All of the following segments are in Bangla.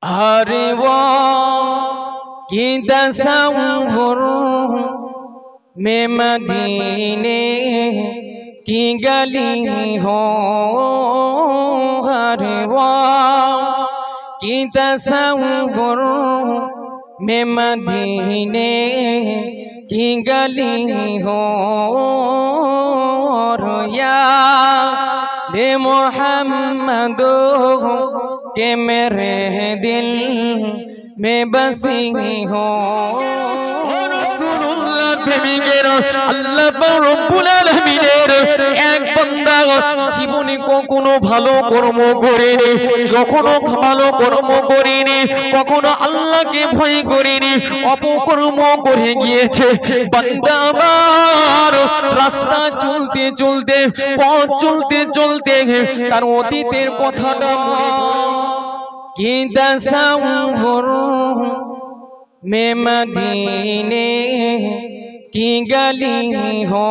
हर वो की तसव्वुर में मदीने की गली हो, हर वो की तसव्वुर में मदीने की गली हो, और याद मोहम्मद के मेरे दिल में बसी हो। আল্লাহ রব্বুল আলামিনের এক বান্দা জীবনে কখনো ভালো কর্ম করেনি, কখনো ভালো কর্ম করেনি, কখনো আল্লাহকে ভয় করেনি, অপকর্ম করে গিয়েছে। বান্দা আমার রাস্তা চলতে চলতে, পথ চলতে চলতে তার অতীতের কথাটা মনে পড়ে। কি তাসাউর में मदीने की गली हो,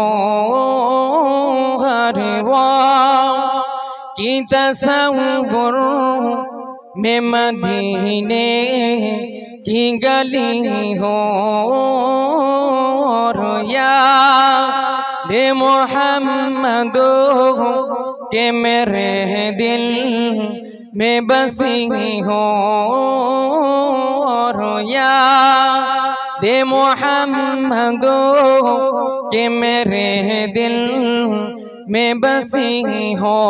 हर वो की तसव्वुर में मदीने की गली हो, और याद मोहम्मद के मेरे दिल में बसी हो, और याद मोहम्मद के मेरे दिल में बसी हो।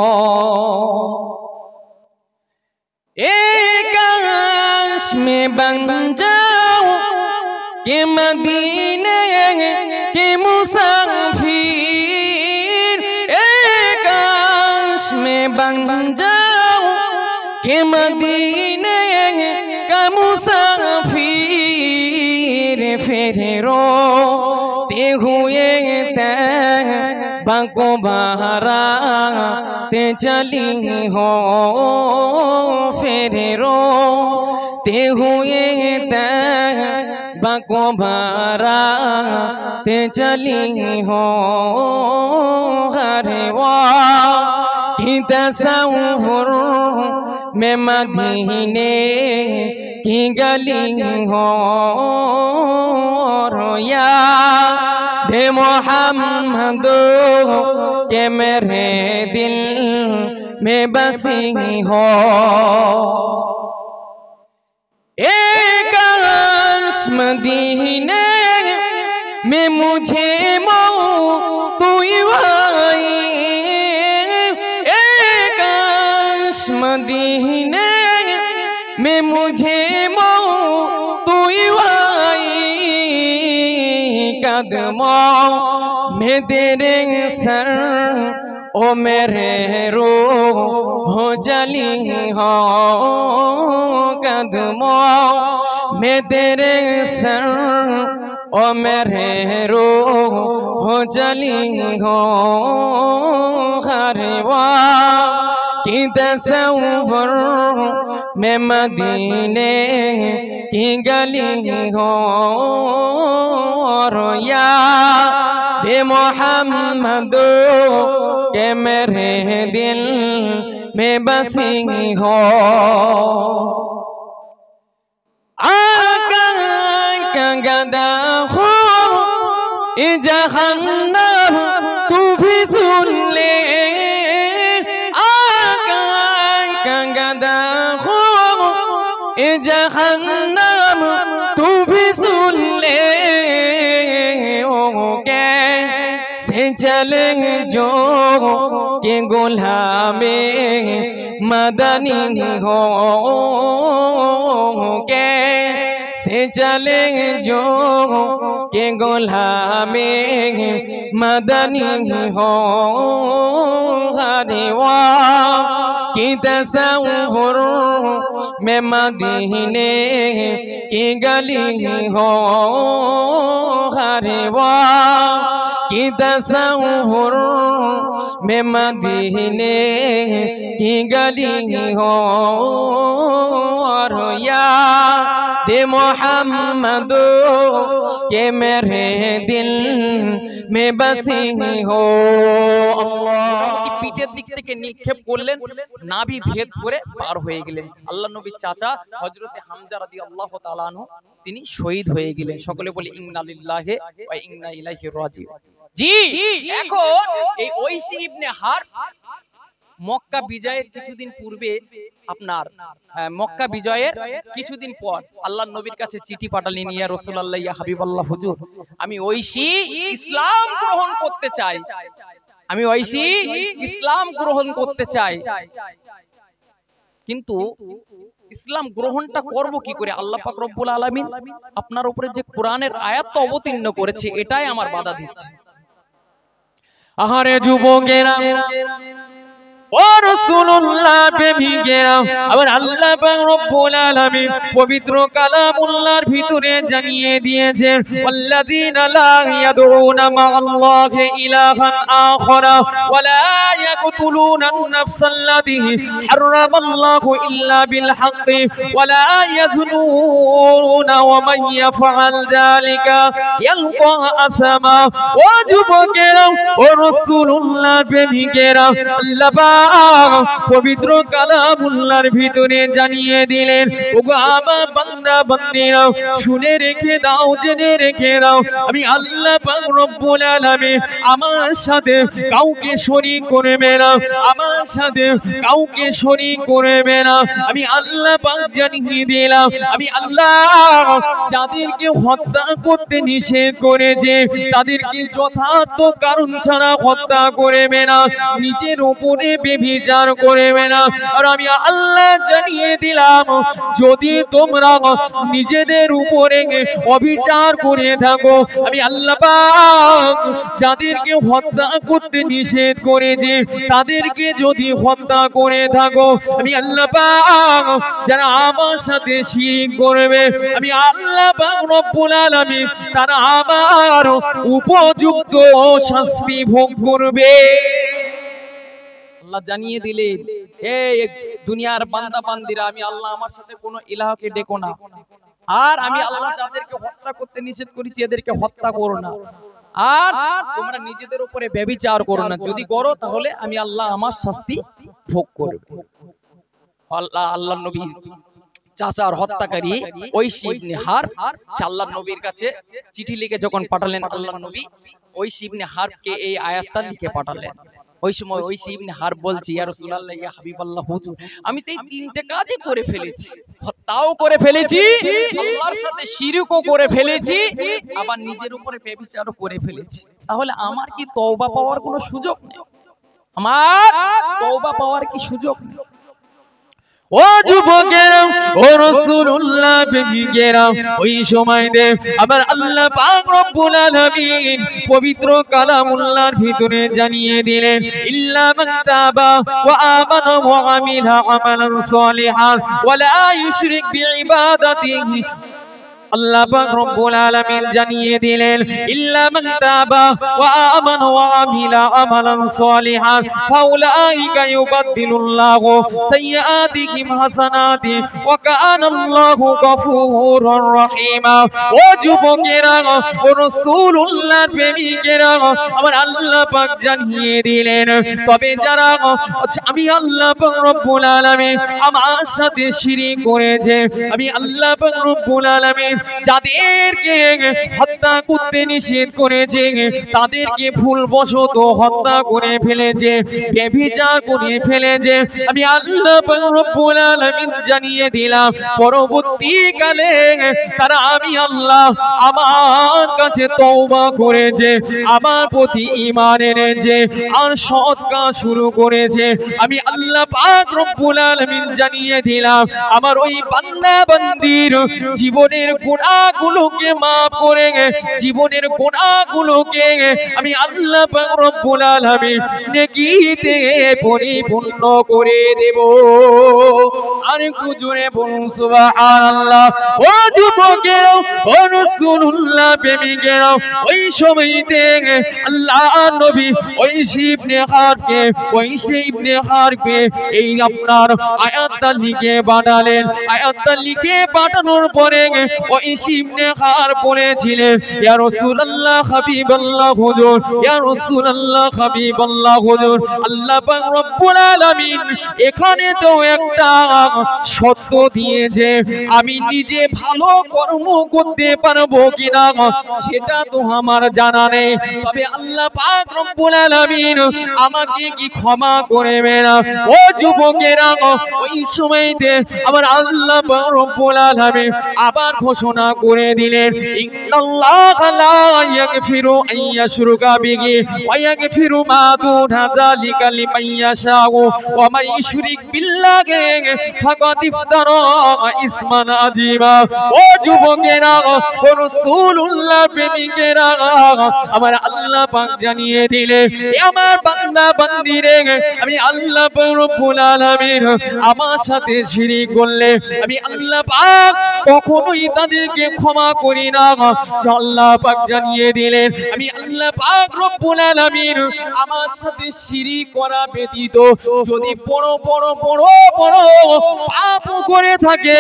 एक आश में बन जाओ कि मदीने के मुसाफिर, एक आश में बन जाओ कि मदीने का मुसाफिर, फिर रोते हुए तैबा को बहराते चली हो, फिर रोते हुए तैबा को बहराते चली हो, हर वाह की तसव्वुर में मदीने की गली हो, और याद मोहम्मद के मेरे दिल में बसी हो। एक आश मदीने में मुझे मौत आई, एक आश मदीने में मुझे मौत आई, कदमों में तेरे सर ओ मेरे रूह जली हो, कदमों में तेरे सर ओ मेरे रूह जली हो, हर वाह की तसव्वुर में मदीने की गली हो, और याद मोहम्मद के मेरे दिल में बसी हो। आका का गदा हो जहन्नम तू भी सुन ले, जहन्नम तू भी सुन ले, ओ कैसे चले जो के गुलामे मदनी हो, कैसे चले जो के गुलामे मदनी हो, हर वाह की तसव्वुर में मदीने की गली हो, हर वाह की तसव्वुर में मदीने की गली हो, और याद दे मोहम्मद के मेरे दिल में बसी हो পিঠের দিক থেকে নিক্ষেপ করলেন নাভি ভেদ করে পার হয়ে গেলেন আল্লাহ নবীর চাচা হযরতে হামজা রাদিয়াল্লাহু তাআলা আনহু তিনি শহীদ হয়ে গেলেন সকলে বলে ইন্না লিল্লাহি ওয়া ইন্না ইলাইহি রাজিউন জি এখন এই ওয়াইসি ইবনে হারব মক্কা বিজয়ের কিছুদিন পূর্বে আপনার মক্কা বিজয়ের কিছুদিন পর আল্লাহর নবীর কাছে চিঠি পাঠালেন ইয়া রাসূলুল্লাহ ইয়া হাবিবাল্লাহ হুজুর আমি ওয়াইসি ইসলাম গ্রহণ করতে চাই আমি ওয়াইসি ইসলাম গ্রহণ করতে চাই কিন্তু ইসলাম গ্রহণটা করব কি করে আল্লাহ পাক রব্বুল আলামিন আপনার উপরে যে কোরআনের আয়াত অবতীর্ণ করেছে এটাই আমার বাধা দিচ্ছে আহারে যুবকেরা ও রাসূলুল্লাহ প্রেমিকেরা আবার আল্লাহ পাক রব্বুল আলামিন পবিত্র কালামুল্লাহর ভিতরে জানিয়ে দিয়েছেন ওয়াল্লাযীনা লা ইয়াদউনা মা'আল্লাহি ইলাহান আখারা ওয়া লা ইয়াকতুলুনান নাফসাল্লাতী হারামাল্লাহু ইল্লা বিল হাক্কি ওয়া লা ইয়াজনুনা ওয়া মান ইয়াফআল যালিকা ইয়ালকা আসামা ও যুবকেরা ও রাসূলুল্লাহ প্রেমিকেরা আল্লাহ পবিত্র কালামুল্লাহর ভিতরে জানিয়ে দিলেন ওগো আমার বান্দা বান্দীরা শুনে রেখে দাও জেনে রেখে দাও আমি আল্লাহ পাক রব্বুল আলামিন আমার সাথে কাউকে শরীক করবে না আমার সাথে কাউকে শরীক করবে না আমি আল্লাহ পাক জানিয়ে দিলাম আমি আল্লাহ যাদেরকে হত্যা করতে নিষেধ করেছে তাদেরকে যথার্থ কারণ ছাড়া হত্যা করবে না নিজের উপরে বেবিচার করবে না আর আমি আল্লাহ জানিয়ে দিলাম যদি তোমরা নিজেদের উপরে অবিচার করে থাকো আমি আল্লাহ পাক যাদেরকে হত্যা করতে নিষেধ করেছে তাদেরকে যদি হত্যা করে থাকো আমি আল্লাহ পাক যারা আমার সাথে শিরক করবে আমি আল্লাহ পাক রব্বুল আলামিন তারা আমার উপযুক্ত শাস্তি ভোগ করবে আল্লাহ জানিয়ে দিলেন এই দুনিয়ার বান্দা বান্দীরা আমি আল্লাহ আমার সাথে কোনো ইলাহকে ডেকো না আর আমি আল্লাহ যাদেরকে হত্যা করতে নিষেধ করেছি এদেরকে হত্যা করো না আর তোমরা নিজেদের উপরে ব্যভিচার করো না যদি করো তাহলে আমি আল্লাহ আমার শাস্তি ভোগ করব আল্লাহর নবী চাচার হত্যাকারী ওয়াইসি ইবনে হারব আল্লাহর নবীর কাছে চিঠি লিখে যখন পাঠালেন আল্লাহর নবী ওয়াইসি ইবনে হারবকে এই আয়াতটা লিখে পাঠালেন ওই সময় ওয়াইসি ইবনে হারব বলছি ইয়া রাসূলুল্লাহ ইয়া হাবিবাল্লাহ হুজুর আমি তো এই তিনটে কাজই করে ফেলেছি হত্যাও করে ফেলেছি আল্লাহর সাথে শিরকও করে ফেলেছি আবার নিজের উপরে ব্যভিচারও করে ফেলেছি তাহলে আমার কি তওবা পাওয়ার কোনো সুযোগ নেই আমার তওবা পাওয়ার কি সুযোগ নেই ও যুবকেরা ও রাসূলুল্লাহ প্রেমিকেরা ওই সময় দে আবার আল্লাহ পাক রব্বুল আলামিন পবিত্র কালামুল্লাহর ভিতরে জানিয়ে দিলেন ইল্লা মান তাবা ওয়া আমানা ওয়া আমিলা আমালান সালিহান ওয়া লা ইউশরিক বিইবাদাতিহি আল্লাহ পাক রব্বুল আলামিন জানিয়ে দিলেন ইল্লা মান তাবা ওয়া আমানা ওয়া আমিলা আমালান সালিহান ফাউলাইকা ইউবাদদিলুল্লাহু সাইয়্যাতিহিম হাসানাতি ওয়া কানাল্লাহু গফুরুর রহিমা ও যুবকেরা ও রাসূলুল্লাহর প্রেমিকেরা আমার আল্লাহ পাক জানিয়ে দিলেন তবে যারা আমি আল্লাহ পাক রব্বুল আলামিন আমার সাথে শিরক করেছে আমি আল্লাহ পাক রব্বুল আলামিন যাদেরকে হত্যা করতে নিষেধ করেছে তাদেরকে ভুলবশত হত্যা করে ফেলেছে ব্যভিচার করে ফেলেছে আমি আল্লাহ পাক রব্বুল আলামিন জানিয়ে দিলাম পরবর্তীকালে তারা আমি আল্লাহ আমার কাছে তওবা করেছে আমার প্রতি ঈমান এনেছে আর সৎ কাজ শুরু করেছে আমি আল্লাহ পাক রব্বুল আলামিন জানিয়ে দিলাম আমার ওই বান্দা বান্দির জীবনের গুনাহগুলোকে maaf করে জীবনের গুনাহগুলোকে আমি আল্লাহ পাক রব্বুল আলামিন নেকিতে পরিপূর্ণ করে দেব। আর একটু জোরে বলুন সুবহানাল্লাহ। ও যুবকেরা, ও রাসূলুল্লাহ প্রেমিকেরা, ওই সময়তে আল্লাহ নবী ওই ইবনে হারকে এই আপনার আয়াতটা লিখে পাঠালেন। আয়াতটা লিখে পাঠানোর পরে ওই ইবনে হার বলেছিলেন, ইয়া রাসূলুল্লাহ হাবিবাল্লাহ হুজুর, ইয়া রাসূলুল্লাহ হাবিবাল্লাহ হুজুর, আল্লাহ পাক রব্বুল আলামিন এখানে তো একটা শর্ত দিয়েছে, আমি নিজে ভালো কর্ম করতে পারবো কিনা সেটা তো আমার জানা নেই, তবে আল্লাহ পাক রব্বুল আলামিন আমাকে কি ক্ষমা করবে না? ও যুবকেরা, ওই সময়তে আমার আল্লাহ পাক রব্বুল আলামিন আবার ঘোষণা করে দিলেন, ইন্নাল্লাহা লা ইয়াগফিরু আন ইউশরাকা বিহি ওয়া ইয়াগফিরু মা দুনা যালিকা লিমান ইয়াশাউ ওয়া মান ইউশরিক বিল্লাহি ফাকাদ ইফতারা ইসমান আযীমা। ও যুবকেরা, ও রাসূলুল্লাহ প্রেমিকেরা, আমার আল্লাহ পাক জানিয়ে দিলেন, আমার বান্দা বান্দিরে, আমি আল্লাহ পাক রব্বুল আলামিন আমার সাথে শিরিক করলে আমি আল্লাহ পাক কখনোই তাদেরকে ক্ষমা করি না। আল্লাহ পাক জানিয়ে দিলেন, আমি আল্লাহ পাক রব্বুল আলামিন আমার সাথে শিরিক করা ব্যতীত যদি বড় বড় বড় বড় পাপ করে থাকে,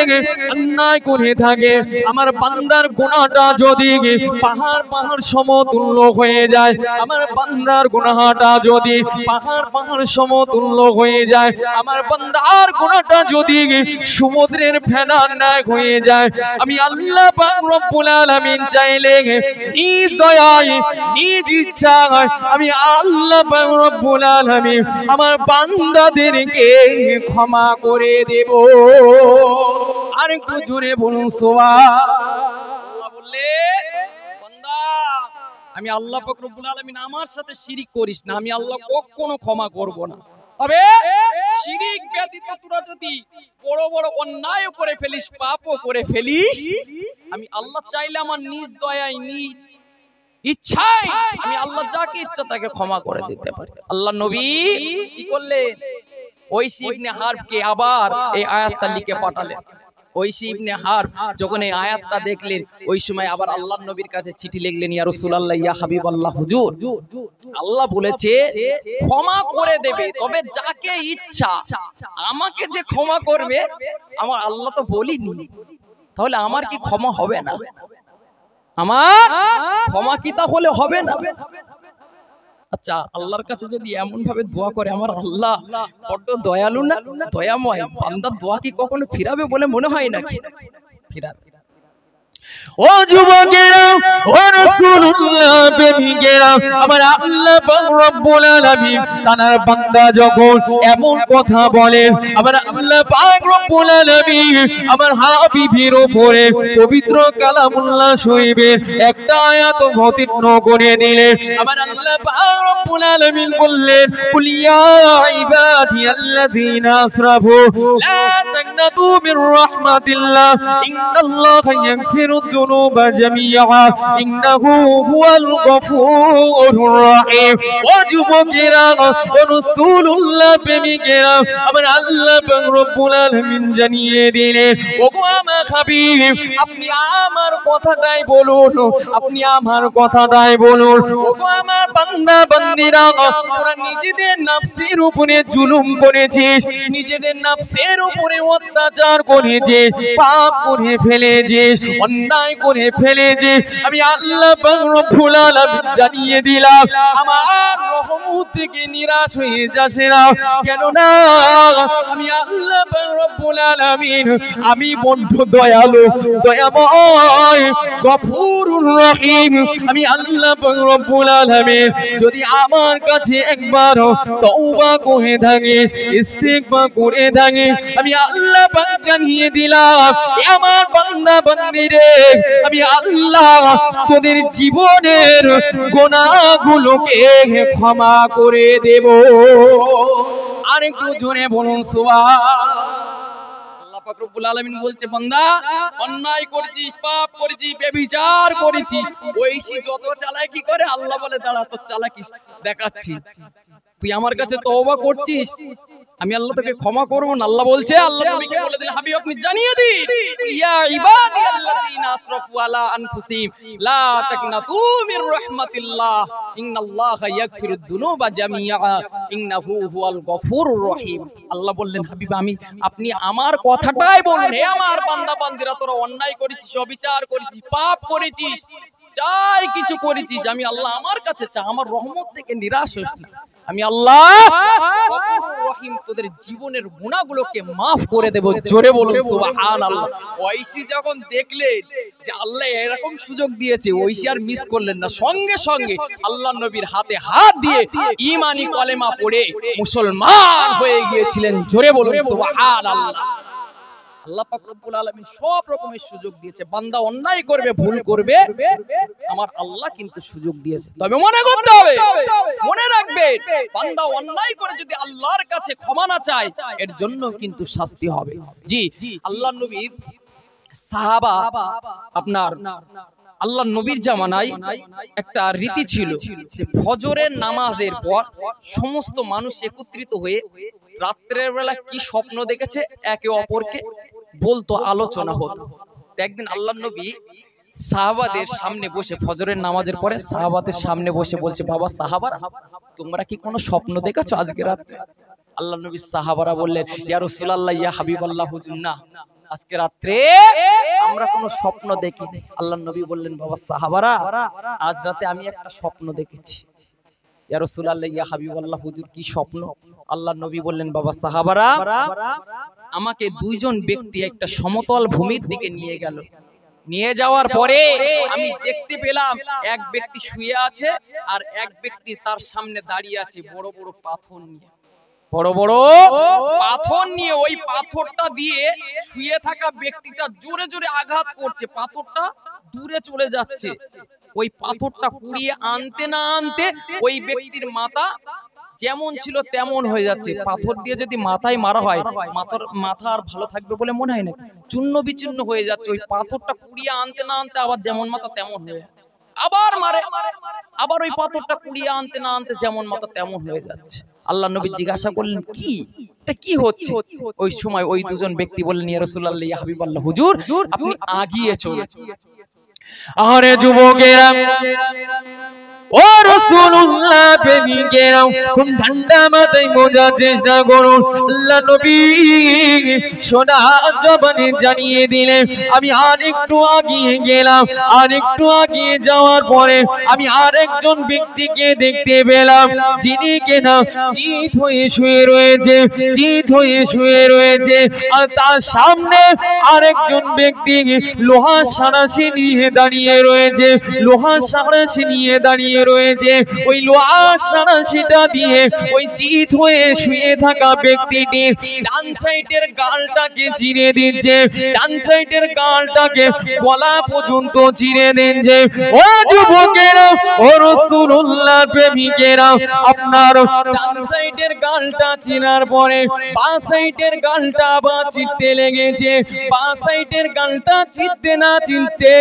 অন্যায় করে থাকে, আমার বান্দার গুনাহটা যদি পাহাড় পাহাড় সমতুল্য হয়ে যায়, আমার বান্দার গুনাহটা যদি পাহাড় পাহাড় সমতুল্য হয়ে যায়, আমার বান্দার গুনাহটা যদি সমুদ্রের ফেনার ন্যায় হয়ে যায়, আমি আল্লাহ পাক রব্বুল আলামিন চাইলে নিজ দয়ায় নিজ ইচ্ছায় আমি আল্লাহ পাক রব্বুল আলামিন আমার বান্দাদেরকে ক্ষমা করে দেব। আর একটু জোরে বলুন সুবহানাল্লাহ। বললে, বান্দা আমি আল্লাহ পাক রব্বুল আলামিন আমার সাথে শিরিক করিস না, আমি আল্লাহ কখনো ক্ষমা করব না, তবে শিরিক ব্যতীত তোরা যদি বড় বড় অন্যায় করে ফেলিস, পাপও করে ফেলিস, আমি আল্লাহ চাইলে আমার নিজ দয়ায় নিজ ইচ্ছায় আমি আল্লাহ যাকে ইচ্ছা তাকে ক্ষমা করে দিতে পারি। আল্লাহ নবী কি করলেন? ওইসি ইবনে হারবকে আবার এই আয়াতটা লিখে পাঠালেন। ওইসি ইবনে হারব যখন এই আয়াতটা দেখলেন, ওই সময় আবার আল্লাহর নবীর কাছে চিঠি লিখলেন, ইয়া রাসূলুল্লাহ, ইয়া হাবিবাল্লাহ হুজুর, আল্লাহ বলেছে ক্ষমা করে দেবে, তবে যাকে ইচ্ছা। আমাকে যে ক্ষমা করবে আমার আল্লাহ তো বলিনি, তাহলে আমার কি ক্ষমা হবে না? আমার ক্ষমা কি তাহলে হবে না? আচ্ছা, আল্লাহর কাছে যদি এমন ভাবে দোয়া করে, আমার আল্লাহ বড্ড দয়ালু না, দয়াময়, বান্দার দোয়া কি কখনো ফিরাবে বলে মনে হয় নাকি? ফিরাবে। ও যুবকেরা, ও রাসূলুল্লাহ প্রেমিকেরা, আমার আল্লাহ পাক রব্বুল আলামিন তার বান্দা যখন এমন কথা বলেন, আমার আল্লাহ পাক রব্বুল আলামিন আমার হাবিবের উপরে পবিত্র কালামুল্লাহ শরীফের একটা আয়াত অবতীর্ণ করে দিলেন। আমার আল্লাহ পাক রব্বুল আলামিন বললেন, কুল ইয়া ইবাদিয়াল্লাযীনা আসরাফু লা তাকনাতু মির রাহমাতিল্লাহ ইন্নাল্লাহা ইয়াগফিরুদ যুনুবা জামিআ ইন্নাহু হুয়াল গফুরুর রহিম। ও যুবকেরা, ও রাসূলুল্লাহ প্রেমিকেরা, আমার আল্লাহ পাক রব্বুল আলামিন জানিয়ে দিলেন, ওগো আমার হাবিব, আপনি আমার কথাটাই বলুন, আপনি আমার কথাটাই বলুন। ওগো আমার বান্দা বান্দিরা, তোরা নিজেদের নফসের উপরে জুলুম করেছিস, নিজেদের নফসের উপরে অত্যাচার করেছিস, পাপ করে ফেলেছিস, অন্যায় করে ফেলেছিস। আমি আল্লাহ পাক রব্বুল আলামিন জানিয়ে দিলাম, আমার রহমত থেকে নিরাশ হয়ে যাস না, কেন না আমি আল্লাহ পাক রব্বুল আলামিন আমি বড় দয়ালু, দয়াময়, গফুরুর রহিম। আমি আল্লাহ পাক রব্বুল আলামিন যদি আমার কাছে একবার তওবা করে থাকিস, ইস্তিগফার করে থাকিস, আমি আল্লাহ পাক জানিয়ে দিলাম, আমার বান্দা বান্দিরে, আমি আল্লাহ তোদের জীবনের গুনাহগুলোকে ক্ষমা করে দেব। আর একটু জোরে বলুন সুবহানাল্লাহ। আল্লাহ পাক রব্বুল আলামিন বলছে বান্দা অন্যায় করেছিস, পাপ করেছিস, ব্যভিচার করেছিস, ঐশী যত চালাকি করে আল্লাহ বলে দাঁড়া তোর চালাকি দেখাচ্ছি, তুই আমার কাছে তওবা করছিস, আমি আল্লাহ তোকে ক্ষমা করব না। আল্লাহ বলছে, আল্লাহ নবীকে বলে দিলেন হাবিব আপনি জানিয়ে দিন, ইয়া ইবাদিয়াল্লাযিনা আসরাফু আলা আনফুসিহিম লা তাকনাতু মির রাহমাতিল্লাহ ইন্নাল্লাহা ইয়াগফিরুদ যুনুবা জামিআ ইন্নাহু হুয়াল গফুরুর রহিম। আল্লাহ বললেন হাবিব আপনি আমার কথাটাই বলুন, হে আমার বান্দা বান্দিরা তোরা অন্যায় করেছিস, অবিচার করেছিস, পাপ করেছিস, যাই কিছু করেছিস, আমি আল্লাহ আমার কাছে চা, আমার রহমত থেকে নিরাশ হোস না, আমি আল্লাহ গফুরুর রহিম তোদের জীবনের গুনাহগুলোকে maaf করে দেব। জোরে বলুন সুবহানাল্লাহ। ঐশী যখন দেখলেন যে আল্লাহ এরকম সুযোগ দিয়েছে, ঐশী আর মিস করলেন না, সঙ্গে সঙ্গে আল্লাহর নবীর হাতে হাত দিয়ে ঈমানি কলেমা পড়ে মুসলমান হয়ে গিয়েছিলেন। জোরে বলুন সুবহানাল্লাহ। আল্লাহ পাক রব্বুল আলামিন সব রকমের সুযোগ দিয়েছে, বান্দা অন্যায় করবে, ভুল করবে, আমার আল্লাহ কিন্তু সুযোগ দিয়েছে, তবে মনে করতে হবে, মনে রাখবে বান্দা অন্যায় করে যদি আল্লাহর কাছে ক্ষমা না চায় এর জন্য কিন্তু শাস্তি হবে। জি, আল্লাহর নবীর সাহাবা, আপনার আল্লাহর নবীর জামানায় একটা রীতি ছিল যে ফজরের নামাজের পর সমস্ত মানুষ একত্রিত হয়ে রাত্রের বেলা কি স্বপ্ন দেখেছে একে অপরকে বলতো, আলোচনা হতো। একদিন আল্লাহর নবী সাহাবাদের সামনে বসে ফজরের নামাজের পরে সাহাবাদের সামনে বসে বলছে, বাবা সাহাবারা তোমরা কি কোনো স্বপ্ন দেখেছো আজকে রাতে? আল্লাহর নবী সাহাবারা বললেন, ইয়া রাসূলুল্লাহ ইয়া হাবিবাল্লাহ হুজুর, না আজকে রাতে আমরা কোনো স্বপ্ন দেখিনি। আল্লাহর নবী বললেন, বাবা সাহাবারা আজ রাতে আমি একটা স্বপ্ন দেখেছি। ইয়া রাসূলুল্লাহ ইয়া হাবিবাল্লাহ হুজুর কি স্বপ্ন? আল্লাহর নবী বললেন, বাবা সাহাবারা আমাকে দুইজন ব্যক্তি একটা সমতল ভূমির দিকে নিয়ে গেল, নিয়ে যাওয়ার পরে আমি দেখতে পেলাম এক ব্যক্তি শুয়ে আছে আর এক ব্যক্তি তার সামনে দাঁড়িয়ে আছে বড় বড় পাথর নিয়ে, বড় বড় পাথর নিয়ে। ওই পাথরটা দিয়ে শুয়ে থাকা ব্যক্তিটা জোরে জোরে আঘাত করছে, পাথরটা দূরে চলে যাচ্ছে। ওই পাথরটা কুড়িয়ে আনতে না আনতে ওই ব্যক্তির মাথা যেমন ছিল তেমন হয়ে যাচ্ছে। পাথর দিয়ে যদি মাথায় মারা হয় মাথা আর ভালো থাকবে বলে মনে হয় না, চূর্ণ বিচূর্ণ হয়ে যাচ্ছে। ওই পাথরটা কুড়িয়ে আনতে না আনতে আবার যেমন মাথা তেমন হয়ে যাচ্ছে, আবার মারে, আবার ওই পাথরটা কুড়িয়ে আনতে না আনতে যেমন মাথা তেমন হয়ে যাচ্ছে। আল্লাহ নবী জিজ্ঞাসা করলেন, কি এটা কি হচ্ছে? ওই সময় ওই দুজন ব্যক্তি বললেন, ইয়া রাসূলুল্লাহ ইয়া হাবিবাল্লাহ হুজুর আপনি আগিয়ে চলুন। আরে যুবকেরা ও রাসূলুল্লাহ প্রেমিকেরা খুব ঠান্ডা মাথায় বোঝার চেষ্টা করুন। আল্লাহ নবী সোনা জবানে জানিয়ে দিলেন, আমি আর একটু আগিয়ে গেলাম, আর একটু আগিয়ে যাওয়ার পরে আমি আরেকজন ব্যক্তিকে দেখতে পেলাম, যিনি কিনা চিত হয়ে শুয়ে রয়েছে, চিত হয়ে শুয়ে রয়েছে। আর তার সামনে আরেকজন ব্যক্তি লোহা সাঁড়াশি নিয়ে দাঁড়িয়ে রয়েছে, লোহা সাঁড়াশি নিয়ে দাঁড়িয়ে রয়েছে। ওই লোহা সাঁড়াশিটা দিয়ে ওই চিত হয়ে শুয়ে থাকা ব্যক্তিটির ডান সাইডের গালটাকে চিরে দিচ্ছে, ডান সাইডের গালটাকে গলা পর্যন্ত চিরে দিচ্ছে। ও যুবকেরা ও রাসূলুল্লাহ প্রেমিকেরা, আপনার ডান সাইডের গালটা চিরার পরে বাঁ সাইডের গালটা আবার চিরতে লেগেছে। বাঁ সাইডের গালটা চিরতে না চিরতে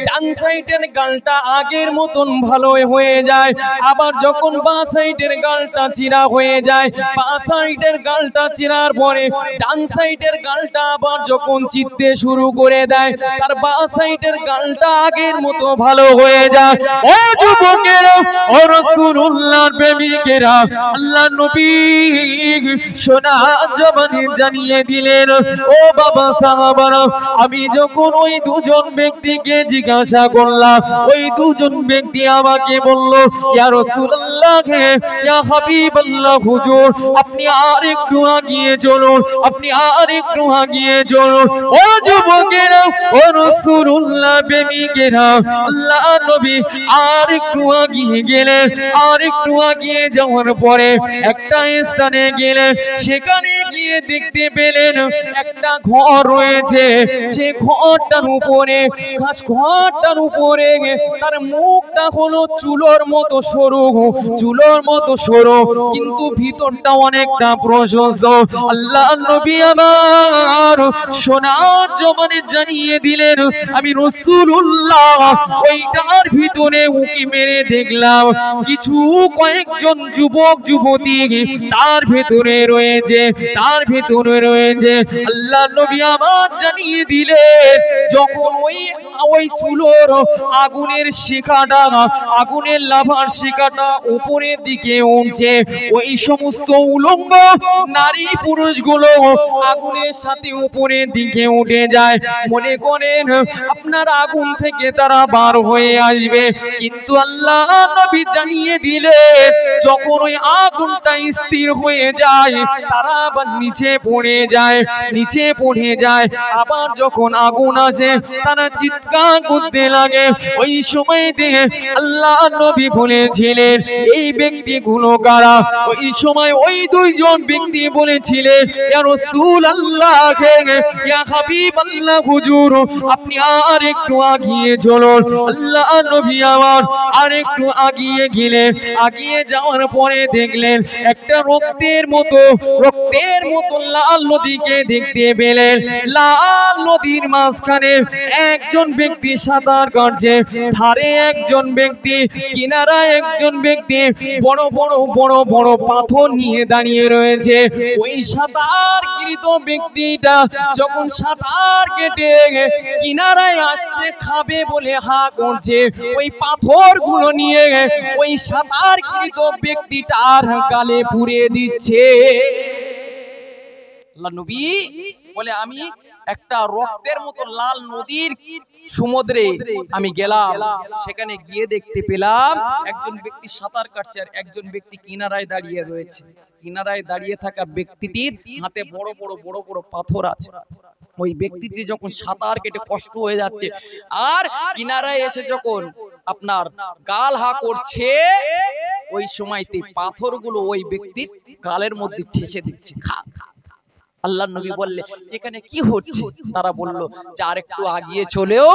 ডান সাইডের গালটা আগের মতন ভালো হয়ে যায়। আবার যখন বাঁ সাইডের গালটা চিরা হয়ে যায়, বাঁ সাইডের গালটা চিরার পরে ডান সাইডের গালটা আবার যখন চিরতে শুরু করে দেয়, তার বাঁ সাইডের গালটা আগের মতো ভালো হয়ে যায়। ও যুবকেরা ও রাসূলুল্লাহর প্রেমিকেরা, আল্লাহ নবী সোনা জবানে জানিয়ে দিলেন, ও বাবা সাহাবারা আমি যখন ওই দুজন ব্যক্তিকে জিজ্ঞাসা করলাম, ওই দুজন ব্যক্তি আমাকে বলল, ইয়া রাসূলুল্লাহ ইয়া হাবিবাল্লাহ হুজুর আপনি আর একটু আগিয়ে চলুন, আপনি আর একটু আগিয়ে চলুন। ও যুবকেরা ও রাসূলুল্লাহ প্রেমিকেরা, আল্লাহ নবী আর একটু আগিয়ে গেলেন। আর একটু আগিয়ে যাওয়ার পরে একটা স্থানে গেলেন, সেখানে গিয়ে দেখতে পেলেন একটা ঘর রয়েছে। সে ঘরটার উপরে ঘরটার উপরে তার মুখটা হলো চুলোর মতো সরু, চুলোর মতো সরু, কিন্তু ভিতরটা অনেকটা প্রশস্ত। আল্লাহ নবী আমার সোনার জমানে জানিয়ে দিলেন, আমি রাসূলুল্লাহ ওইটার ভিতরে উকি মেরে দেখলাম কিছু কয়েকজন যুবক যুবতী তার ভিতরে রয়েছে, তার ভিতরে রয়েছে। আল্লাহ নবী আমার জানিয়ে দিলেন, যখন ওই চুলোর আগুনের শিখাটা, আগুনের লাভার শিখাটা উপরের দিকে উঠছে, ওই সমস্ত উলঙ্গ নারী পুরুষগুলো আগুনের সাথে উপরের দিকে উঠে যায়। মনে করেন আপনার আগুন থেকে তারা বার হয়ে আসবে, কিন্তু আল্লাহ নবী জানিয়ে দিলেন, যখন ওই আগুনটা স্থির হয়ে যায় তারা আবার নিচে পড়ে যায়, নিচে পড়ে যায়। আবার যখন আগুন আসে তারা চিৎকার করতে লাগে। ওই সময় দিয়ে আল্লাহ নবী বলেছিলেন, এই ব্যক্তিগুলো কারা? ওই সময় ওই দুইজন ব্যক্তি বলেছিলেন, ইয়া রাসূলুল্লাহ, ইয়া হাবিবাল্লাহ, হুজুর আপনি আর একটু আগিয়ে চলুন। আল্লাহ নবী আমার আর একটু আগিয়ে গেলেন। আগিয়ে যাওয়ার পরে দেখলেন একটা রক্তের মতো লাল নদীকে দেখতে পেলেন। লাল নদীর মাঝখানে একজন ব্যক্তি সাঁতার কাটছে, ধারে একজন ব্যক্তি, কিনারায় একজন ব্যক্তি বড় বড় বড় বড় পাথর নিয়ে দাঁড়িয়ে রয়েছে। ওই সাঁতারকৃত ব্যক্তিটা যখন সাঁতার কেটে কিনারায় আসছে খাবে বলে হা করছে, ওই পাথরগুলো নিয়ে ওই সাঁতারকৃত ব্যক্তিটার গালে পুড়ে দিচ্ছে। আল্লাহ নবী বলে, আমি একটা রক্তের মতো লাল নদীর সমুদ্রে আমি গেলাম, সেখানে গিয়ে দেখতে পেলাম একজন ব্যক্তি সাঁতার কাটছে আর একজন ব্যক্তি কিনারায় দাঁড়িয়ে রয়েছে। কিনারায় দাঁড়িয়ে থাকা ব্যক্তিটির হাতে বড় বড় বড় বড় পাথর আছে। ওই ব্যক্তিটি যখন সাঁতার কেটে কষ্ট হয়ে যাচ্ছে আর কিনারায় এসে যখন আপনার গাল হা করছে, ওই সময়তে পাথরগুলো ওই ব্যক্তির গালের মধ্যে ঠেসে দিচ্ছে। খা আল্লাহ নবী বললে, এখানে কি হচ্ছে? তারা বলল যে আরেকটু আগিয়ে চলেও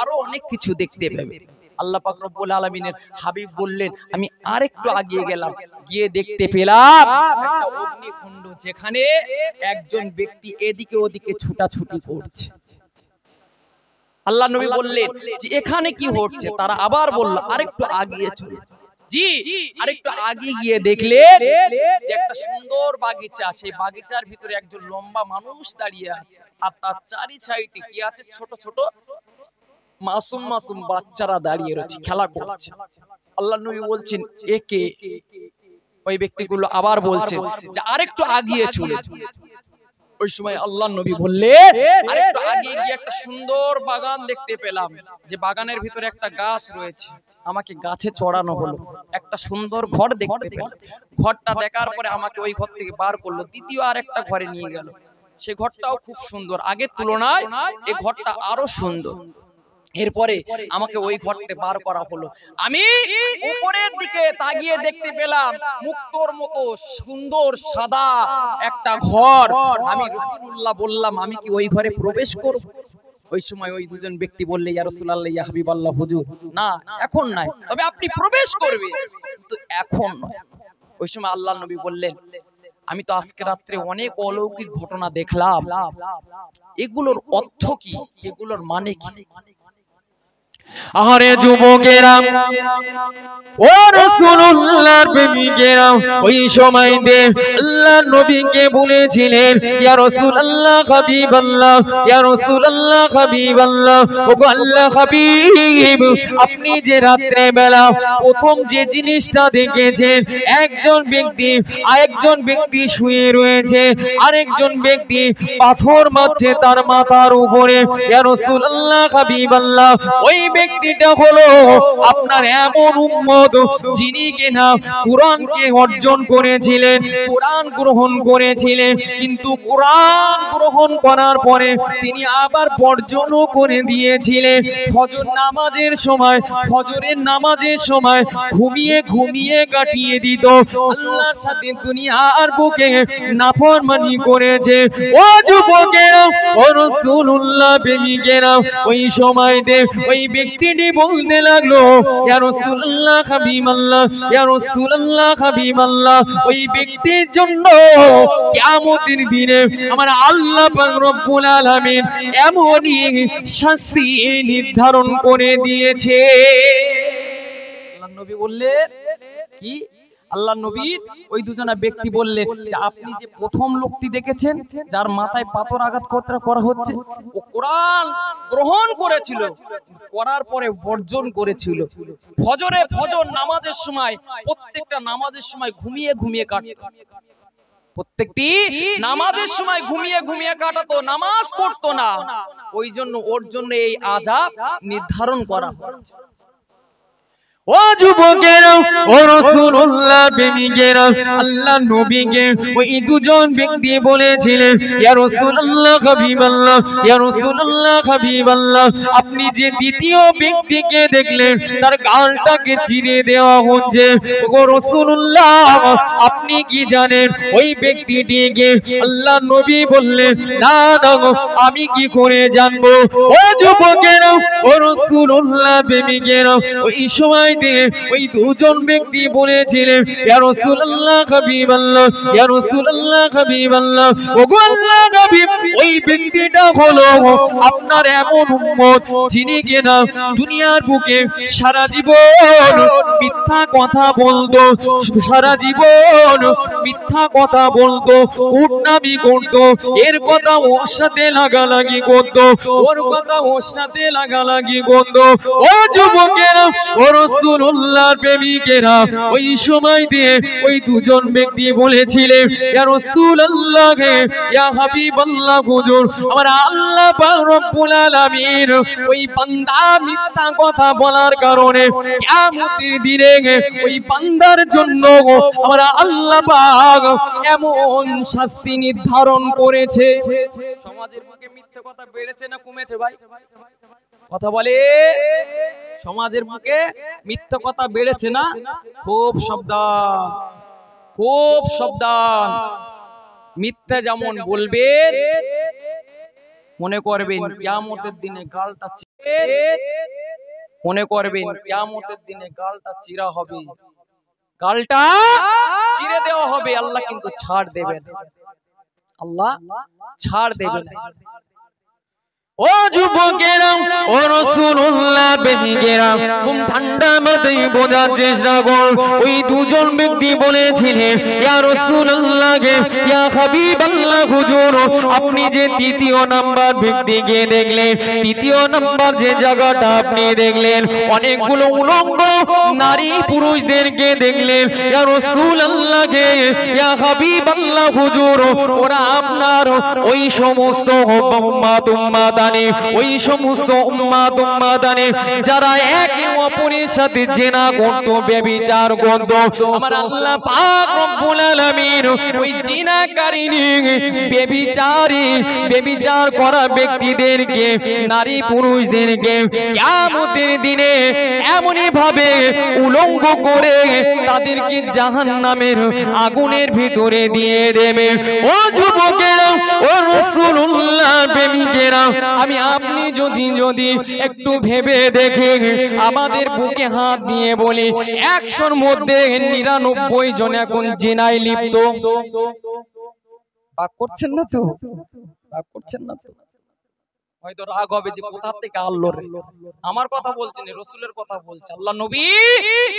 আরো অনেক কিছু দেখতে পাবে। আল্লাহ পাক রব্বুল আলামিনের হাবিব বললেন, আমি আরেকটু আগিয়ে গেলাম, গিয়ে দেখতে পেলাম একটা অগ্নিকুণ্ড, যেখানে একজন ব্যক্তি এদিকে ওদিকে ছুটাছুটি করছে। আল্লাহ নবী বললেন যে এখানে কি হচ্ছে? তারা আবার বলল আরেকটু আগিয়ে চলে। জি, আরেকটু আগে গিয়ে দেখলেন যে একটা সুন্দর বাগিচা, সেই বাগিচার ভিতরে একজন লম্বা মানুষ দাঁড়িয়ে আছে আর তার চারি সাইডে কি আছে? ছোট ছোট মাসুম মাসুম বাচ্চারা দাঁড়িয়ে রয়েছে, খেলা করছে। আল্লাহ নবী বলছেন, একে? ওই ব্যক্তিগুলো আবার বলছে যে আরেকটু আগিয়ে চলে। ওই সময় আল্লাহ নবী বললেন, আরেকটু আগে গিয়ে একটা সুন্দর বাগান দেখতে পেলাম, যে বাগানের ভিতরে একটা গাছ রয়েছে। আমাকে গাছে চড়ানো হলো, একটা সুন্দর ঘর দেখতে পেলাম। ঘরটা দেখার পরে আমাকে ওই ঘর থেকে বার করলো, দ্বিতীয় আর একটা ঘরে নিয়ে গেল। সে ঘরটাও খুব সুন্দর, আগের তুলনায় এই ঘরটা আরো সুন্দর। এরপরে আমাকে ওই ঘরতে বার করা হলো। আমি উপরের দিকে তাকিয়ে দেখতে পেলাম মুক্তোর মতো সুন্দর সাদা একটা ঘর। আমি রাসূলুল্লাহ বললাম, আমি কি ওই ঘরে প্রবেশ করব? ওই সময় ওই দুজন ব্যক্তি বললে, ইয়া রাসূলুল্লাহ, ইয়া হাবিবাল্লাহ, হুজুর না, এখন নাই, তবে আপনি প্রবেশ করবেন, কিন্তু এখন নয়। ওই সময় আল্লাহ নবী বললেন, আমি তো আজকে রাত্রে অনেক অলৌকিক ঘটনা দেখলাম, এগুলোর অর্থ কি, এগুলোর মানে কি? আরে যুবকেরা, ও রাসূলুল্লাহর প্রেমিকেরা, ওই সময়তে আল্লাহ নবীকে বলেছিলেন, ইয়া রাসূলুল্লাহ, হাবিবাল্লাহ, ইয়া রাসূলুল্লাহ, হাবিবাল্লাহ, ওগো আল্লাহ হাবিব, আপনি যে রাত্রে বেলা প্রথম যে জিনিসটা দেখেছেন, একজন ব্যক্তি শুয়ে রয়েছে, আরেকজন ব্যক্তি পাথর মারছে তার মাথার উপরে। ইয়া রাসূলুল্লাহ, হাবিবাল্লাহ, ওই ব্যক্তিটা হলো আপনার এমন উম্মত যিনি কিনা কুরআনকে অর্জন করেছিলেন, কুরআন গ্রহণ করেছিলেন, কিন্তু কুরআন গ্রহণ করার পরে তিনি আবার বর্জনও করে দিয়েছিলেন। ফজরের নামাজের সময় ঘুমিয়ে কাটিয়ে দিত, আল্লাহর সাথে দুনিয়ার বুকে নাফরমানি করেছে। ও যুবকেরা, ও রাসূলুল্লাহ প্রেমিকেরা, ওই সময়তে ওই ব্যক্তিটি বলতে লাগলো, ইয়া রাসূলুল্লাহ হাবিবাল্লাহ, ইয়া রাসূলুল্লাহ হাবিবাল্লাহ, ওই ব্যক্তির জন্য কিয়ামতের দিনে আমার আল্লাহ পাক রব্বুল আলামিন এমনই শাস্তি নির্ধারণ করে দিয়েছে। আল্লাহর নবী বললেন কি? আল্লাহ নবীর ওই দুজনা ব্যক্তি বললেন যে আপনি যে প্রথম লোকটি দেখেছেন যার মাথায় পাথর আঘাত করা হচ্ছে, ও কোরআন গ্রহণ করেছিল, করার পরে বর্জন করেছিল। ফজর নামাজের সময়, প্রত্যেকটা নামাজের সময় ঘুমিয়ে ঘুমিয়ে কাটতো, প্রত্যেকটি নামাজের সময় ঘুমিয়ে ঘুমিয়ে কাটাতো, নামাজ পড়তো না। ওই জন্য ওর জন্য এই আযাব নির্ধারণ করা হয়েছে। ও যুবকেরা, ও রাসূলুল্লাহ প্রেমিকেরা, আল্লাহ নবীকে ওই দুজন ব্যক্তি বলেছিলেন, ইয়া রাসূলুল্লাহ হাবিবাল্লাহ, ইয়া রাসূলুল্লাহ হাবিবাল্লাহ, আপনি যে দ্বিতীয় ব্যক্তিকে দেখলেন তার গালটাকে চিরে দেওয়া হচ্ছে, ও রাসূলুল্লাহ আপনি কি জানেন ওই ব্যক্তিটিকে? আল্লাহ নবী বললেন, না না, আমি কি করে জানবো? ও যুবকেরা, ও রাসূলুল্লাহ প্রেমিকেরা, ওই সময় ওই দুজন ব্যক্তি বলেছিলেন, ইয়া রাসূলুল্লাহ হাবিবাল্লাহ, ইয়া রাসূলুল্লাহ হাবিবাল্লাহ, ওগো আল্লাহর হাবিব, ওই ব্যক্তিটা হলো আপনার এমন উম্মত যিনি কিনা দুনিয়ার বুকে সারা জীবন মিথ্যা কথা বলতো, সারা জীবন মিথ্যা কথা বলতো, কুটনামি করতো, এর কথা ওর সাথে লাগালাগি করতো, ওর কথা ওর সাথে লাগালাগি করতো। ও যুবকেরা, ও রাসূলুল্লাহর প্রেমিকেরা, ওই সময় দিয়ে ওই দুজন ব্যক্তি বলেছিলেন, ইয়া রাসূলুল্লাহ, ইয়া হাবিবাল্লাহ, হুজুর আমার আল্লাহ পাক রব্বুল আলামিন ওই বান্দা মিথ্যা কথা বলার কারণে কিয়ামতের দিনে ওই বান্দার জন্য আমার আল্লাহ পাক এমন শাস্তি নির্ধারণ করেছে। সমাজের বুকে মিথ্যা কথা বেড়েছে না কমেছে ভাই? কথা বলে। সমাজের বুকে মিথ্যা কথা বেড়েছে না? খুব সাবধান, খুব সাবধান। মিথ্যা যেমন বলবেন, মনে করবেন কিয়ামতের দিনে গালটা মনে করবেন কিয়ামতের দিনে গালটা চিরা হবে, গালটা চিরে দেওয়া হবে। আল্লাহ কিন্তু ছাড় দেবেন, আল্লাহ ছাড় দেবেন। ও যুবকেরা, ও রাসূলুল্লাহ প্রেমিকেরা, খুব ঠান্ডা মাথায় বোঝার চেষ্টা করুন। ওই দুজন ব্যক্তি বলেছিলেন, ইয়া রাসূলুল্লাহ, ইয়া হাবিবাল্লাহ, হুজুর আপনি যে তৃতীয় নাম্বার ব্যক্তিকে দেখলেন, তৃতীয় নাম্বার যে জায়গাটা আপনি দেখলেন, অনেকগুলো উলঙ্গ নারী পুরুষদেরকে দেখলেন, ইয়া রাসূলুল্লাহ, ইয়া হাবিবাল্লাহ, হুজুর ওরা আপনার ওই সমস্ত উম্মাত, ওই সমস্ত উম্মাদানে যারা একে অপরের সাথে জিনা করত, ব্যভিচার করত, আমার আল্লাহ পাক রব্বুল আলামিন ওই জিনাকারিনী ব্যভিচার করা ব্যক্তিদেরকে, নারী পুরুষদেরকে কিয়ামতের দিনে এমনই ভাবে উলঙ্গ করে তাদেরকে জাহান্নামের আগুনের ভিতরে দিয়ে দেবে। ও যুবকেরা, ও রাসূলুল্লাহ প্রেমিকেরা, আমি আপনি যদি একটু ভেবে দেখে আমাদের বুকে হাত দিয়ে বলি, 100-র মধ্যে 99 জন এখন জিনায় লিপ্ত। রাগ করছেন না তো? রাগ করছেন না তো? হয়তো রাগ হবে যে কোথা থেকে আল্লাহ রে, আমার কথা বলছেন, রাসূলের কথা বলছে। আল্লাহ নবী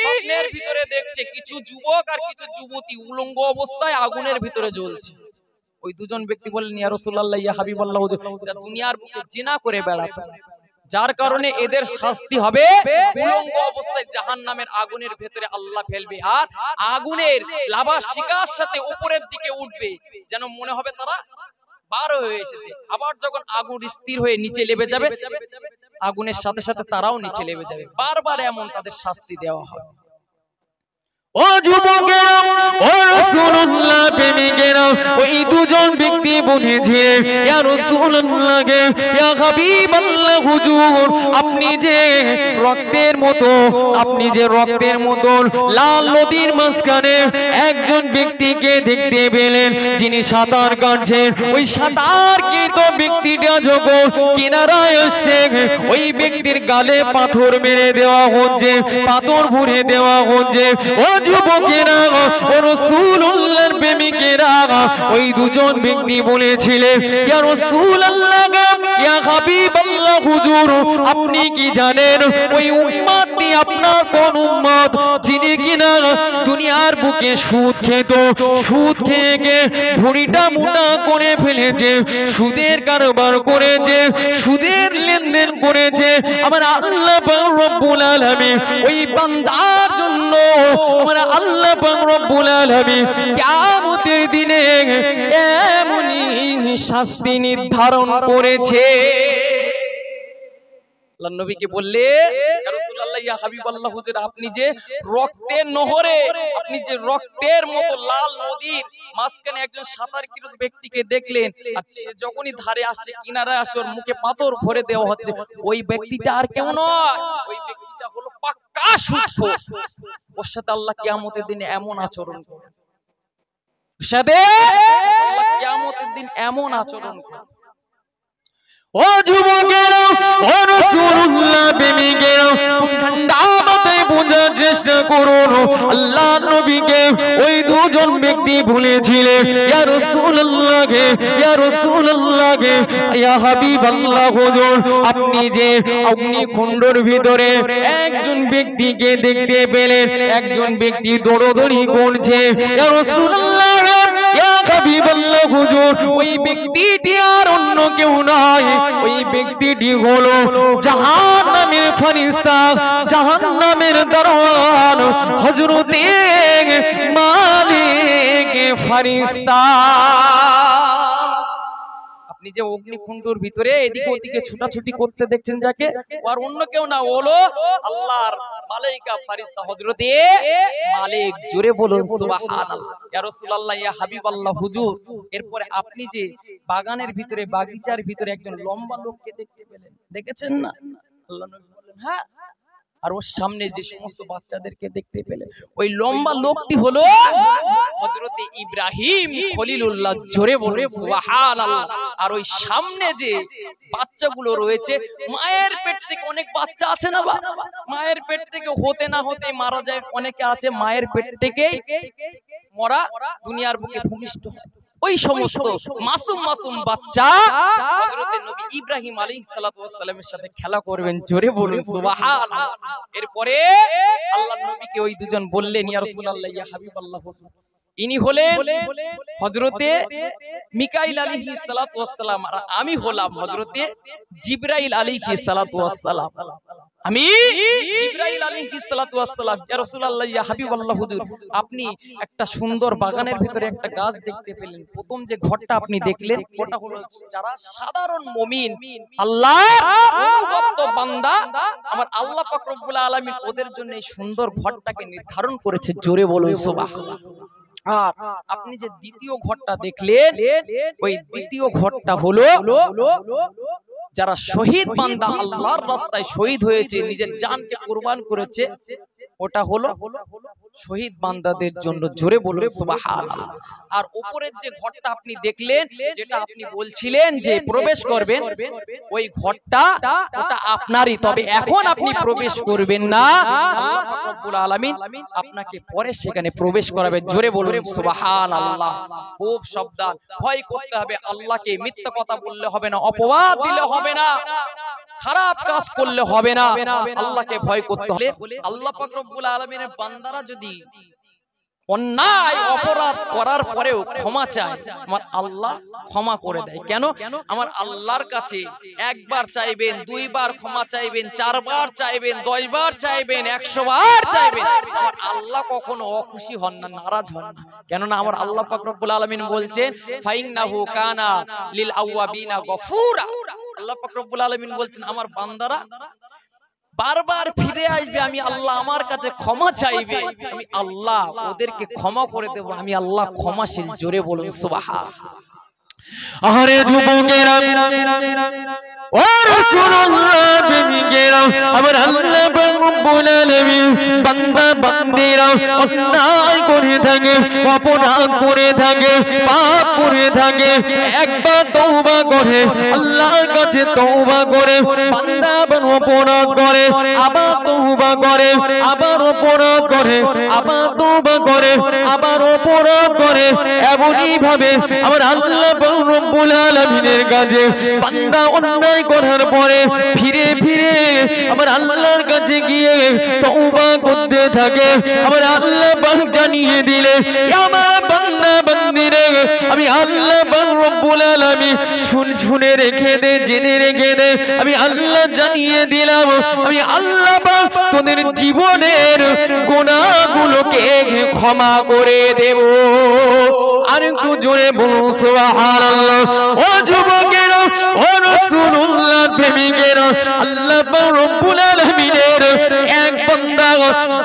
স্বপ্নের ভিতরে দেখছে কিছু যুবক আর কিছু যুবতী উলঙ্গ অবস্থায় আগুনের ভিতরে জ্বলছে। ওই দুজন ব্যক্তি বললেন, ইয়া রাসূলুল্লাহ, ইয়া হাবিবাল্লাহ, এরা দুনিয়ার বুকে জিনা করে বেড়াতো, যার কারণে এদের শাস্তি হবে উলঙ্গ অবস্থায় জাহান্নামের আগুনের ভেতরে আল্লাহ ফেলবে, আর আগুনের লাভা শিকার সাথে উপরের দিকে উঠবে, যেন মনে হবে তারা বার হয়ে এসেছে। আবার যখন আগুন স্থির হয়ে নিচে নেমে যাবে, আগুনের সাথে সাথে তারাও নিচে নেমে যাবে। বারবার এমন তাদের শাস্তি দেওয়া হবে। ও যুবকেরা, ও রাসূলুল্লাহ প্রেমিকেরা, ওই দুজন ব্যক্তি বলেছিলেন, ইয়া রাসূলুল্লাহ, ইয়া হাবিবাল্লাহ হুজুর, আপনি যে রক্তের মতো লাল নদীর মাঝখানে একজন ব্যক্তিকে দেখতে পেলেন, যিনি সাঁতার কাটছেন। ওই সাঁতারকৃত ব্যক্তিটা যখন কিনারায় এসে ওই ব্যক্তির গালে পাথর মেরে দেওয়া হচ্ছে, পাথর ভরে দেওয়া হচ্ছে। ও যুবকেরা, ও রাসূলুল্লাহর প্রেমিকেরা, ওই দুজন ব্যক্তি বলেছিলেন, ইয়া রাসূলুল্লাহ, ইয়া হাবিবাল্লাহ হুজুর, আপনি কি জানেন ওই উম্মতটি আপনার কোন উম্মত, যিনি কিনা দুনিয়ার বুকে সুদ খেত, সুদ খেয়ে ভুঁড়িটা মোটা করে ফেলেছে, সুদের কারবার করেছে, সুদের লেনদেন করেছে। আমার আল্লাহ পাক রব্বুল আলামিন ওই বান্দার জন্য, আমার আল্লাহ পাক রব্বুল আলামিন কিয়ামতের দিনে এমনই শাস্তি নির্ধারণ করেছে। আল্লাহ নবীকে বললে, ইয়া রাসূলুল্লাহ, ইয়া হাবিবাল্লাহ হুজুর, আপনি যে রক্তের নহরে, আপনি যে রক্তের মতো লাল নদীর মাঝখানে একজন সাঁতারকৃত ব্যক্তিকে দেখলেন, আর সে যখনই ধারে আসে, কিনারায় আসে, ওর মুখে পাথর ভরে দেওয়া হচ্ছে, ওই ব্যক্তিটা আর কেউ নয়, ওই ব্যক্তিটা হলো পাক্কা সুদখোর। ওর সাথে আল্লাহ কিয়ামতের দিনে এমন আচরণ করবে, ওর সাথে আল্লাহ কিয়ামতের দিন এমন আচরণ করবে। ও যুবকেরা, ও রাসূলুল্লাহ প্রেমিকেরা, ঠান্ডা মাথায় বোঝার চেষ্টা করুন। আল্লাহ নবীকে ওই দুজন ব্যক্তি বলেছিলেন, ইয়া রাসূলুল্লাহ, ইয়া রাসূলুল্লাহ, ইয়া হাবিবাল্লাহ হুজুর, আপনি যে অগ্নিকুণ্ডের ভিতরে একজন ব্যক্তিকে দেখতে পেলেন, একজন ব্যক্তি দৌড়দৌড়ি করছে, ইয়া রাসূলুল্লাহ, ইয়া হাবিবাল্লাহ হুজুর, ওই ব্যক্তিটি আর অন্য কেউ নয়, ওই ব্যক্তিটি হলো জাহান্নামের ফেরেশতা, জাহান্নামের দরওয়ান হযরতে মালিক ফেরেশতা। আপনি যে অগ্নিকুণ্ডের ভিতরে এদিকে ওদিকে ছুটাছুটি করতে দেখছেন যাকে, আর অন্য কেউ না, হলো আল্লাহর মালায়েকা ফেরেশতা হযরতে মালিক। জোরে বলুন সুবহানাল্লাহ। ইয়া রাসূলুল্লাহ, ইয়া হাবিবাল্লাহ হুজুর, এরপরে আপনি যে বাগানের ভিতরে, বাগিচার ভিতরে একজন লম্বা লোককে দেখতে পেলেন, দেখেছেন না? আল্লাহ নবী বললেন, হ্যাঁ। আর ওর সামনে যে সমস্ত বাচ্চাদেরকে দেখতে পেলেন, ওই লম্বা লোকটি হলো হযরতে ইব্রাহিম খলিলুল্লাহ। জোরে বলুন সুবহানাল্লাহ। আর ওই সামনে যে বাচ্চাগুলো রয়েছে, মায়ের পেট থেকে অনেক বাচ্চা আছে না, মায়ের পেট থেকে হতে না হতে মারা যায়, অনেকে আছে মায়ের পেট থেকেই মরা দুনিয়ার বুকে ভূমিষ্ঠ হয়। ওই সমস্ত মাসুম মাসুম বাচ্চা হযরতে নবী ইব্রাহিম আলাইহিস সালাতু ওয়াস সালামের সাথে খেলা করবেন। জোরে বলুন সুবহানাল্লাহ। এরপরে আল্লাহর নবীকে ওই দুজন বললেন, ইয়া রাসূলুল্লাহ, ইয়া হাবিবাল্লাহ হুজুর, ইনি হলেন হযরতে মিকাইল আলাইহিস সালাতু ওয়াস সালাম, আর আমি হলাম হযরতে জিবরাইল আলাইহিস সালাতু ওয়াস সালাম। আমি জিবরাইল আলাইহিস সালাতু ওয়াস সালাম। ইয়া রাসূলুল্লাহ, ইয়া হাবিবাল্লাহ হুজুর, আপনি একটা সুন্দর বাগানের ভিতরে একটা গাছ দেখতে পেলেন, প্রথম যে ঘরটা আপনি দেখলেন, ওটা হলো যারা সাধারণ মুমিন, আল্লাহর অনুগত বান্দা, আমার আল্লাহ পাক রব্বুল আলামিন ওদের জন্য এই সুন্দর ঘরটাকে নির্ধারণ করেছে। জোরে বলুন সুবহানাল্লাহ। আর আপনি যে দ্বিতীয় ঘরটা দেখলেন, ওই দ্বিতীয় ঘরটা হলো যারা শহীদ বান্দা, আল্লাহর রাস্তায় শহীদ হয়েছে, নিজের জানকে কুরবান করেছে, ওটা হলো শহীদ বান্দাদের জন্য। জোরে বলুন সুবহানাল্লাহ। আর উপরের যে ঘরটা আপনি দেখলেন, যেটা আপনি বলছিলেন যে প্রবেশ করবেন, ওই ঘরটা ওটা আপনারই, তবে এখন আপনি প্রবেশ করবেন না, আল্লাহ পাক রব্বুল আলামিন আপনাকে পরে সেখানে প্রবেশ করাবে। জোরে বলুন সুবহানাল্লাহ। খুব সাবধান, ভয় করতে হবে আল্লাহকে। মিথ্যা কথা বললে হবে না, অপবাদ দিলে হবে না, খারাপ কাজ করলে হবে না, আল্লাহকে ভয় করতে হবে। আল্লাহ পাক রব্বুল আলামিনের বান্দারা যদি অন্যায় অপরাধ করার পরেও ক্ষমা চায়, আমার আল্লাহ ক্ষমা করে দেয়। কেন? আমার আল্লাহর কাছে একবার চাইবেন, দুইবার ক্ষমা চাইবেন, চারবার চাইবেন, 10 বার চাইবেন, 100 বার চাইবেন, আমার আল্লাহ কখনো অখুশি হন না, নারাজ হন না। কেননা আমার আল্লাহ পাক রব্বুল আলামিন বলছেন, ফাইন্নাহু কানা লিল আওয়াবিনা গফুরা। আল্লাহ পাক রব্বুল আলামিন বলছেন, আমার বান্দারা বারবার ফিরে আসবে, আমি আল্লাহ আমার কাছে ক্ষমা চাইবে, আমি আল্লাহ ওদেরকে ক্ষমা করে দেব, আমি আল্লাহ ক্ষমাশীল। জোরে বলুন সুবহানাল্লাহ। আরে যুবকেরা ও রাসূলুল্লাহ প্রেমিকেরা, আমার আল্লাহ রব্বুল আলামিন বান্দা বান্দিরা অন্যায় করে থাকে, অপরাধ করে থাকে, পাপ করে থাকে, একবার তওবা করে আল্লাহর কাছে তওবা করে, বান্দা আবার অপরাধ করে, আবার তওবা করে, আবার অপরাধ করে, আবার তওবা করে, আবার অপরাধ করে। এমনই ভাবে আমার আল্লাহ রব্বুল আলামিনের কাছে বান্দা অন্যায় করার পরে ফিরে ফিরে আমার আল্লাহর কাছে গিয়ে তওবা করতে থাকে। আমার আল্লাহ পাক জানিয়ে দিলে, আমার বান্দা বান্দিরে, আমি আল্লাহ পাক রব্বুল আলামিন শুনে রেখে দে, জেনে রেখে দে, আমি আল্লাহ জানিয়ে দিলাম, আমি আল্লাহ পাক তোদের জীবনের গুনাহগুলোকে ক্ষমা করে দেব। আর একটু জোরে বলুন সুবহানাল্লাহ। ও যুবকেরা, ও রাসূলুল্লাহ প্রেমিকেরা, আল্লাহ পাক রব্বুল আলামিনের এক বান্দা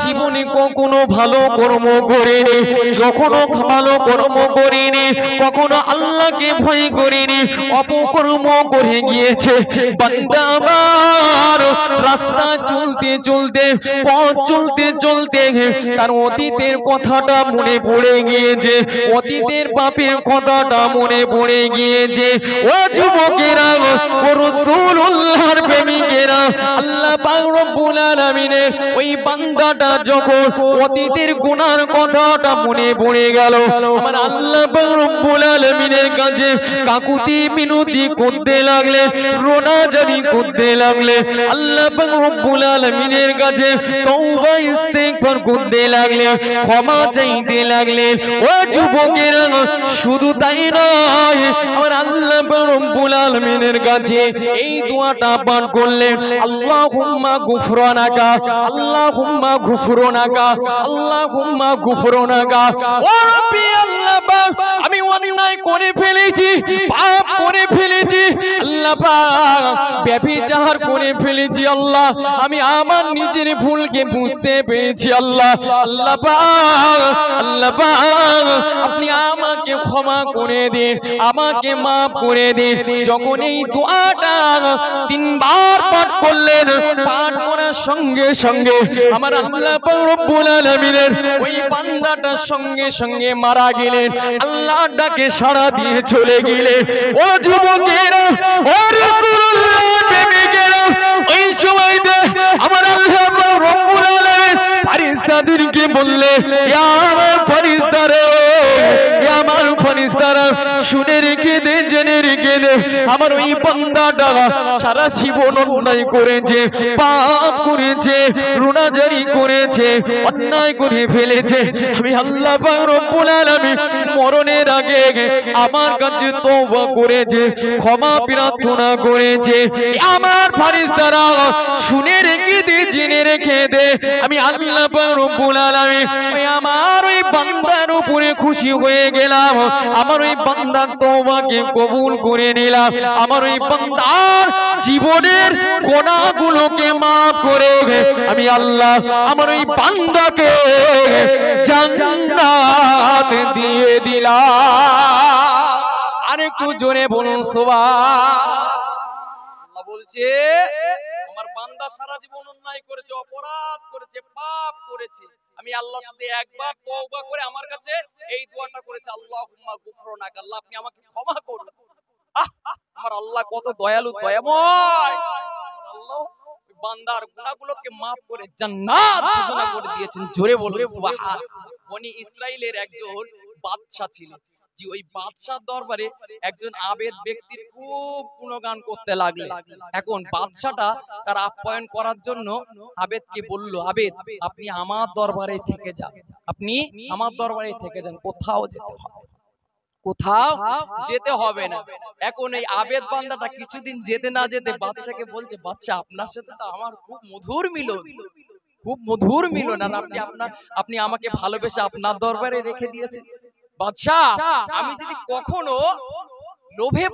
জীবনে কখনো ভালো কর্ম করেনি, কখনো ভালো কর্ম করেনি, কখনো আল্লাহকে ভয় করেনি, অপকর্ম করে গিয়েছে। বান্দা আমার রাস্তা চলতে চলতে, পথ চলতে চলতে তার অতীতের কথাটা মনে পড়ে গিয়েছে, অতীতের পাপের কথাটা মনে পড়ে গিয়েছে। ও যুবকেরা, ও রাসূলুল্লাহর প্রেমিকেরা, আল্লাহ পাক রব্বুল আলামিনের ওই বান্দাটা যখন অতীতের গুনার কথাটা মনে পড়ে গেল, আমার আল্লাহ পাক রব্বুল আলামিনের কাছে কাকুতি মিনতি করতে লাগলে, রোনাজারি করতে লাগলে, আল্লাহ পাক রব্বুল আলামিনের কাছে তওবা ইস্তেগফার করতে লাগলে, ক্ষমা চাইতে লাগলে। ও যুবকেরা, শুধু তাই নয়, আমার আল্লাহ পাক রব্বুল আলামিনের কাছে এই দোয়াটা পাঠ করলেন, আল্লাহুম্মা গুফরানাকা, আল্লাহুম্মা গুফরানাকা, আল্লাহুম্মা গুফরানাকা। ও রব্বি আল্লাহ পাক, আমি অন্যায় করে ফেলেছি, পাপ করে ফেলেছি আল্লাহ পাক, ব্যভিচার করে ফেলেছি আল্লাহ, আমি আমার নিজের ভুলকে বুঝতে পেরেছি আল্লাহ। আল্লাহ পাক, আল্লাহ পাক, আপনি আমাকে ক্ষমা করে দিন, আমাকে মাফ করে দিন। যখন এই দোয়াটা তিনবার পাঠ করলেন, পাঠ করার সঙ্গে সঙ্গে আমার আল্লাহ পাক রব্বুল আলামিনের ওই বান্দাটার সঙ্গে সঙ্গে মারা গেলেন, আল্লাহর ডাকে সাড়া দিয়ে চলে গেলেন। ও যুবকেরা, ও রাসূলুল্লাহ প্রেমিকেরা, ওই সময়তে আমার আল্লাহ পাক রব্বুল আলামিন ফেরেশতাদেরকে বললেন, ইয়া আমার ফেরেশতারা, ইয়া আমার ফেরেশতারা, শুনে রেখে দে, জেনে রেখে দে, আমার ওই বান্দাটা সারা জীবন অন্যায় করেছে, পাপ করেছে, রোনাজারি করেছে, অন্যায় করে ফেলেছে। আমি আল্লাহ পাক রব্বুল আলামিন মরণের আগে আমার কাছে তওবা করেছে, ক্ষমা প্রার্থনা করেছে। আমার ফেরেশতারা শুনে রেখে দে, জেনে রেখে দে, আমি আল্লাহ পাক রব্বুল আলামিন ওই আমার ওই বান্দার উপরে খুশি হয়ে গেলাম, আমার ওই বান্দার তওবাকে কবুল করে নিলাম, আমার ওই বান্দার জীবনের গুনাহগুলোকে মাফ করে আমি আল্লাহ আমার ওই বান্দাকে জান্নাত দিয়ে দিলাম। আরেকটু জোরে বলুন সুবহানাল্লাহ। বলছে আমার বান্দা সারা জীবন অন্যায় করেছে, অপরাধ করেছে, পাপ করেছে, আমি আল্লাহর সাথে একবার তওবা করে আমার কাছে এই দোয়াটা করেছে, আল্লাহুম্মা গুফরানাকা, আল্লাহ আপনি আমাকে ক্ষমা করুন। আমার আল্লাহ কত দয়ালু, দয়াময়। আল্লাহ বান্দার গুনাহগুলোকে maaf করে জান্নাত ঘোষণা করে দিয়েছেন। জোরে বলুন সুবহানাল্লাহ। বনি ইসরাইলের একজন বাদশা ছিলেন, জি ওই বাদশার দরবারে একজন আবেদ ব্যক্তির খুব গুণগান করতে লাগলেন। এখন বাদশাটা তার আপ্যায়ন করার জন্য আবেদকে বলল, আবেদ আপনি আমার দরবারে থেকে যান, আপনি আমার দরবারে থেকে যান, কোথাও যেতে হবে, কোথাও যেতে হবে না। এখন এই আবেদ বান্দাটা কিছুদিন যেতে না যেতে বাদশাকে বলছে, বাদশা আপনার সাথে তো আমার খুব মধুর মিলন, খুব মধুর মিলন, আর আপনি আমাকে ভালোবেসে আপনার দরবারে রেখে দিয়েছেন। বাদশা আমি যদি কখনো লোভে